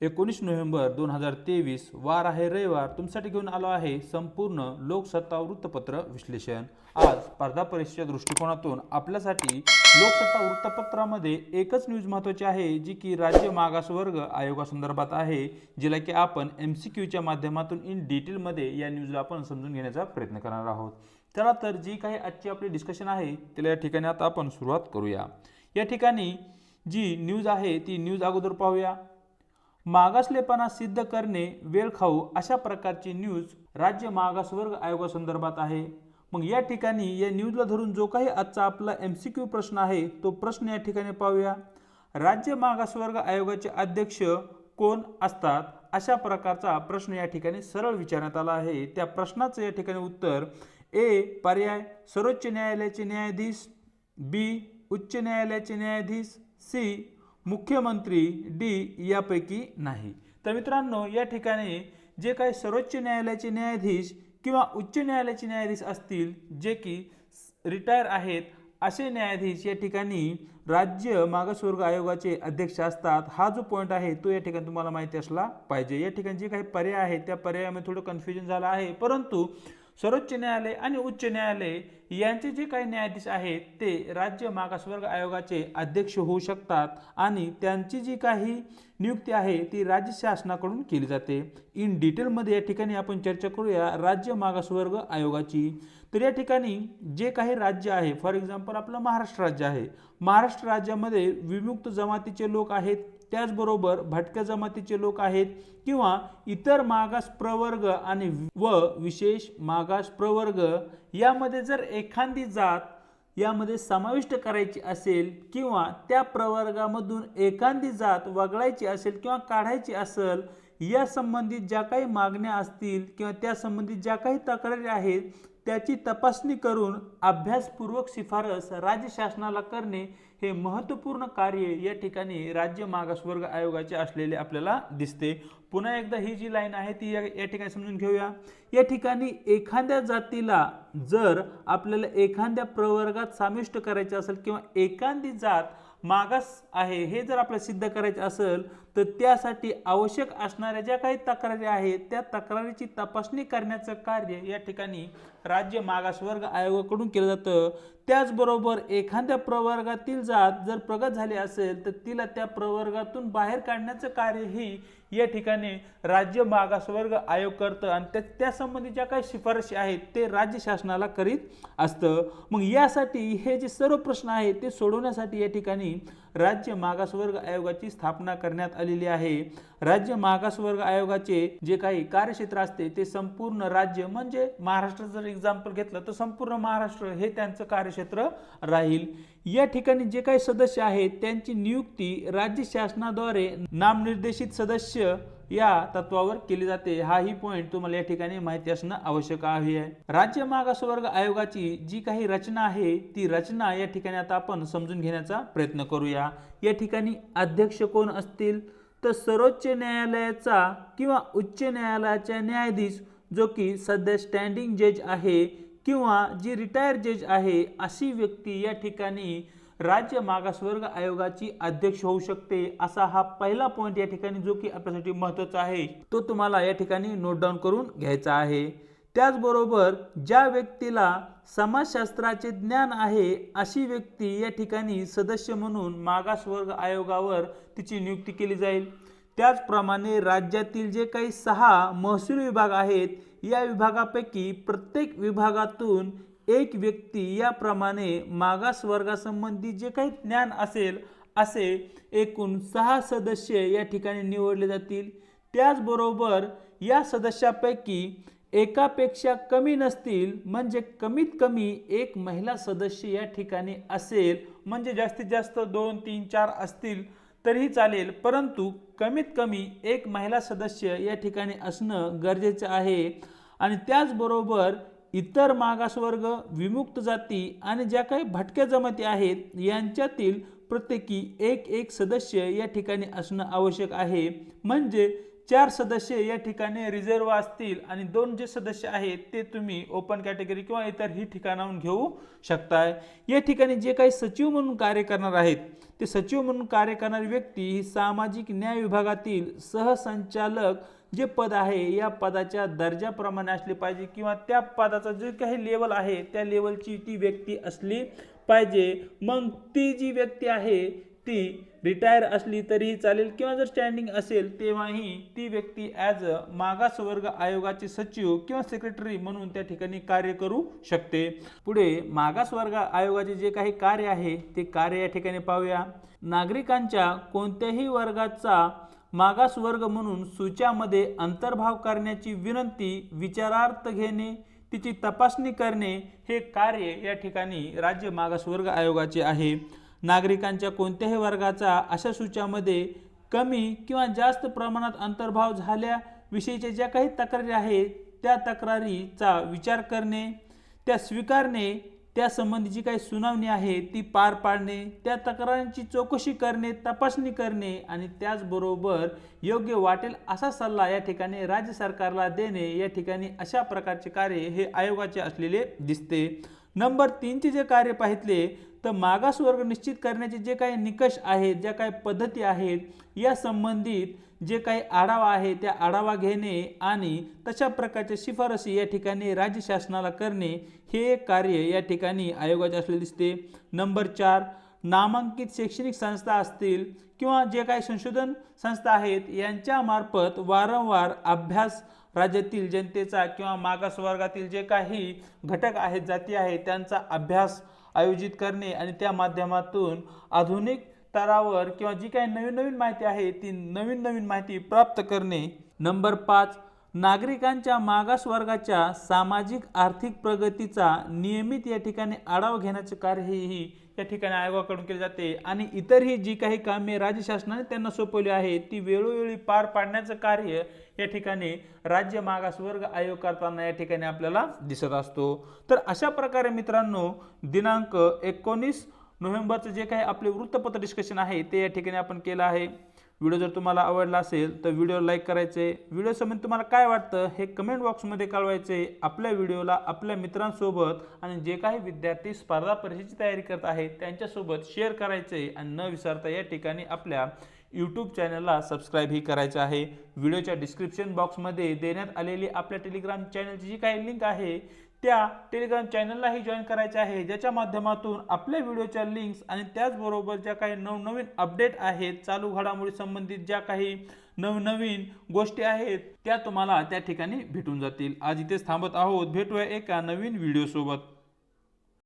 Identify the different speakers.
Speaker 1: 19 November 2023 वार आहे रविवार. तुमच्यासाठी घेऊन आलो आहे संपूर्ण लोकसत्ता वृत्तपत्र विश्लेषण. आज स्पर्धा परीक्षेच्या दृष्टिकोनातून आपल्यासाठी लोकसत्ता वृत्तपत्रामध्ये एकच न्यूज महत्त्वाची आहे, जी की राज्य मागासवर्ग आयोगासंदर्भात आहे, जिला की आपण MCQच्या माध्यमातून इन डिटेलमध्ये या न्यूजला आपण समजून घेण्याचा प्रयत्न करणार आहोत. चला तर जी काही आजची आपली डिस्कशन आहे त्याला या ठिकाणी आता आपण सुरुवात करूया. या ठिकाणी जी न्यूज आहे ती न्यूज अगोदर पाहूया. मागासलेपणा सिद्ध करणे वेळखाऊ अशा प्रकारची न्यूज राज्य मागासवर्ग आयोगासंदर्भात आहे. मग या ठिकाणी या न्यूजला धरून जो काही आजचा आपला MCQ प्रश्न आहे तो प्रश्न या ठिकाणी पाहूया. राज्य मागासवर्ग आयोगाचे अध्यक्ष कोण असतात, अशा प्रकारचा प्रश्न या ठिकाणी सरळ विचारण्यात आला आहे. त्या प्रश्नाचं या ठिकाणी उत्तर ए पर्याय सर्वोच्च न्यायालयाचे न्यायाधीश, बी उच्च न्यायालयाचे न्यायाधीश, सी मुख्यमंत्री, डी यापैकी नाही. तर मित्रांनो, या ठिकाणी जे काही सर्वोच्च न्यायालयाचे न्यायाधीश किंवा उच्च न्यायालयाचे न्यायाधीश असतील, जे की रिटायर आहेत, असे न्यायाधीश या ठिकाणी राज्य मागासवर्ग आयोगाचे अध्यक्ष असतात. हा जो पॉईंट आहे तो या ठिकाणी तुम्हाला माहिती असला पाहिजे. या ठिकाणी जे काही पर्याय आहेत त्या पर्यायामध्ये थोडं कन्फ्युजन झालं आहे, परंतु सर्वोच्च न्यायालय आणि उच्च न्यायालय यांचे जे काही न्यायाधीश आहेत ते राज्य मागासवर्ग आयोगाचे अध्यक्ष होऊ शकतात आणि त्यांची जी काही नियुक्ती आहे ती राज्य शासनाकडून केली जाते. इन डिटेलमध्ये या ठिकाणी आपण चर्चा करूया राज्य मागासवर्ग आयोगाची. तर या ठिकाणी जे काही राज्य आहे, फॉर एक्झाम्पल आपलं महाराष्ट्र राज्य आहे, महाराष्ट्र राज्यामध्ये विमुक्त जमातीचे लोक आहेत, त्याचबरोबर भटक्या जमातीचे लोक आहेत किंवा इतर मागास प्रवर्ग आणि विशेष मागास प्रवर्ग यामध्ये जर एखादी जात यामध्ये समाविष्ट करायची असेल किंवा त्या प्रवर्गामधून एखादी जात वगळायची असेल किंवा काढायची असेल, या संबंधित ज्या काही मागण्या असतील किंवा त्या संबंधित ज्या काही तक्रारी आहेत त्याची तपासणी करून अभ्यासपूर्वक शिफारस राज्य शासनाला करणे हे महत्त्वपूर्ण कार्य या ठिकाणी राज्य मागासवर्ग आयोगाचे असलेले आपल्याला दिसते. पुन्हा एकदा ही जी लाईन आहे ती या ठिकाणी समजून घेऊया. या ठिकाणी एखाद्या जातीला जर आपल्याला एखाद्या प्रवर्गात समाविष्ट करायचे असेल किंवा एखादी जात मागास आहे हे जर आपल्याला सिद्ध करायचे असेल तर त्यासाठी आवश्यक असणाऱ्या ज्या काही तक्रारी आहेत त्या तक्रारीची तपासणी करण्याचं कार्य या ठिकाणी राज्य मागासवर्ग आयोगाकडून केलं जातं. त्याचबरोबर एखाद्या प्रवर्गातील जात जर प्रगत झाली असेल तर तिला त्या प्रवर्गातून बाहेर काढण्याचं कार्य ही या ठिकाणी राज्य मागासवर्ग आयोग करतं आणि त्या संबंधी ज्या काही शिफारशी आहेत ते राज्य शासनाला करीत असतं. मग यासाठी हे जे सर्व प्रश्न आहेत ते सोडवण्यासाठी या ठिकाणी राज्य मागासवर्ग आयोगाची स्थापना करण्यात आलेली आहे. राज्य मागासवर्ग आयोगाचे जे काही कार्यक्षेत्र असते ते संपूर्ण राज्य, म्हणजे महाराष्ट्र जर एक्झाम्पल घेतलं तर संपूर्ण महाराष्ट्र हे त्यांचं कार्यक्षेत्र राहील. या ठिकाणी जे काही सदस्य आहेत त्यांची नियुक्ती राज्य शासनाद्वारे नामनिर्देशित सदस्य या तत्वावर केली जाते. हाही पॉईंट तुम्हाला या ठिकाणी माहिती असणं आवश्यक आहे. राज्य मागासवर्ग आयोगाची जी काही रचना आहे ती रचना या ठिकाणी आता आपण समजून घेण्याचा प्रयत्न करूया. या ठिकाणी अध्यक्ष कोण असतील तर सर्वोच्च न्यायालयाचा किंवा उच्च न्यायालयाचा न्यायाधीश जो की सध्या स्टँडिंग जज आहे किंवा जी रिटायर जज आहे अशी व्यक्ती या ठिकाणी राज्य मागासवर्ग आयोगाची अध्यक्ष होऊ शकते. असा हा पहिला पॉईंट या ठिकाणी जो की आपल्यासाठी महत्त्वाचा आहे तो तुम्हाला या ठिकाणी नोट डाऊन करून घ्यायचा आहे. त्याचबरोबर ज्या व्यक्तीला समाजशास्त्राचे ज्ञान आहे अशी व्यक्ती या ठिकाणी सदस्य म्हणून मागासवर्ग आयोगावर तिची नियुक्ती केली जाईल. त्याचप्रमाणे राज्यातील जे काही 6 महसूल विभाग आहेत या विभागापैकी प्रत्येक विभागातून एक व्यक्ती याप्रमाणे मागासवर्गासंबंधी जे काही ज्ञान असेल असे एकूण 6 सदस्य या ठिकाणी निवडले जातील. त्याचबरोबर या सदस्यापैकी एकापेक्षा कमी नसतील, म्हणजे कमीत कमी एक महिला सदस्य या ठिकाणी असेल, म्हणजे जास्तीत जास्त 2, 3, 4 असतील तरीही चालेल, परंतु कमीत कमी एक महिला सदस्य या ठिकाणी असणं गरजेचं आहे. आणि त्याचबरोबर इतर मागासवर्ग, विमुक्त जाती आणि ज्या काही भटक्या जमाती आहेत यांच्यातील प्रत्येकी एक सदस्य या ठिकाणी असणं आवश्यक आहे. म्हणजे 4 सदस्य या ठिकाणी रिझर्व्ह असतील आणि 2 जे सदस्य आहेत ते तुम्ही ओपन कॅटेगरी किंवा इतरही ठिकाणाहून घेऊ शकताय। या ठिकाणी जे काही सचिव म्हणून कार्य करणार आहेत ते सचिव म्हणून कार्य करणारी व्यक्ती ही सामाजिक न्याय विभागातील सहसंचालक जे पद आहे या पदाच्या दर्जाप्रमाणे असले पाहिजे किंवा त्या पदाचा जे काही लेवल आहे त्या लेवलची ती व्यक्ती असली पाहिजे। मग ती जी व्यक्ती आहे ती रिटायर असली तरीही चालेल किंवा जर स्टँडिंग असेल तेव्हाही ती व्यक्ती ॲज अ मागासवर्ग आयोगाचे सचिव किंवा सेक्रेटरी म्हणून त्या ठिकाणी कार्य करू शकते। पुढे मागासवर्ग आयोगाचे जे काही कार्य आहे ते कार्य या ठिकाणी पाहूया। नागरिकांच्या कोणत्याही वर्गाचा मागासवर्ग म्हणून सूच्यामध्ये अंतर्भाव करण्याची विनंती विचारार्थ घेणे, तिची तपासणी करणे हे कार्य या ठिकाणी राज्य मागासवर्ग आयोगाचे आहे। नागरिकांच्या कोणत्याही वर्गाचा अशा सूच्यामध्ये कमी किंवा जास्त प्रमाणात अंतर्भाव झाल्याविषयीच्या ज्या काही तक्रारी आहेत त्या तक्रारीचा विचार करणे, त्या स्वीकारणे, त्यासंबंधी जी काही सुनावणी आहे ती पार पाडणे, त्या तक्रारींची चौकशी करणे, तपासणी करणे आणि त्याचबरोबर योग्य वाटेल असा सल्ला या ठिकाणी राज्य सरकारला देणे, या ठिकाणी अशा प्रकारचे कार्य हे आयोगाचे असलेले दिसते। नंबर 3चे जे कार्य पाहितले तर मागासवर्ग निश्चित करण्याचे जे काही निकष आहेत, ज्या काही पद्धती आहेत या संबंधित जे काही आढावा आहे त्या आढावा घेणे आणि तशा प्रकारच्या शिफारसी या ठिकाणी राज्य शासनाला करणे हे कार्य या ठिकाणी आयोगाचे असलेले दिसते। नंबर 4 नामांकित शैक्षणिक संस्था असतील किंवा जे काही संशोधन संस्था आहेत यांच्या मार्फत वारंवार अभ्यास राज्यातील जनतेचा किंवा मागासवर्गातील जे काही घटक आहेत, जाती आहेत त्यांचा अभ्यास आयोजित करणे आणि त्या माध्यमातून आधुनिक स्तरावर किंवा जी काही नवीन माहिती आहे ती नवीन माहिती प्राप्त करणे। नंबर 5 नागरिकांच्या मागासवर्गाच्या सामाजिक आर्थिक प्रगतीचा नियमित या ठिकाणी आढावा घेण्याचे कार्य ही या ठिकाणी आयोगाकडून केले जाते आणि इतरही जी काही कामे राज्य शासनाने त्यांना सोपवली आहेत ती वेळोवेळी पार पाडण्याचं कार्य या ठिकाणी राज्य मागासवर्ग आयोग करताना या ठिकाणी आपल्याला दिसत असतो। तर अशा प्रकारे मित्रांनो दिनांक 19 नोव्हेंबरचं जे काही आपले वृत्तपत्र डिस्कशन आहे ते या ठिकाणी आपण केलं आहे। व्हिडिओ जर तुम्हाला आवडला असेल तर व्हिडिओ लाईक करायचे, व्हिडिओ संबंधी तुम्हाला काय वाटतं हे कमेंट बॉक्समध्ये कळवायचे, आपल्या व्हिडिओला आपल्या मित्रांसोबत आणि जे काही विद्यार्थी स्पर्धा परीक्षेची तयारी करत आहेत त्यांच्यासोबत शेअर करायचे आणि न विसरता या ठिकाणी आपल्या यूट्यूब चॅनलला सबस्क्राईब ही करायचं आहे। व्हिडिओच्या डिस्क्रिप्शन बॉक्समध्ये देण्यात आलेली आपल्या टेलिग्राम चॅनलची जी काही लिंक आहे त्या टेलिग्राम चॅनललाही जॉईन करायचे आहे, ज्याच्या माध्यमातून आपल्या व्हिडिओच्या लिंक्स आणि त्याचबरोबर ज्या काही नवनवीन अपडेट आहेत, चालू घडामोडी संबंधित ज्या काही नवनवीन गोष्टी आहेत त्या तुम्हाला त्या ठिकाणी भेटून जातील। आज इथेच थांबत आहोत, भेटूया एका नवीन व्हिडिओ सोबत।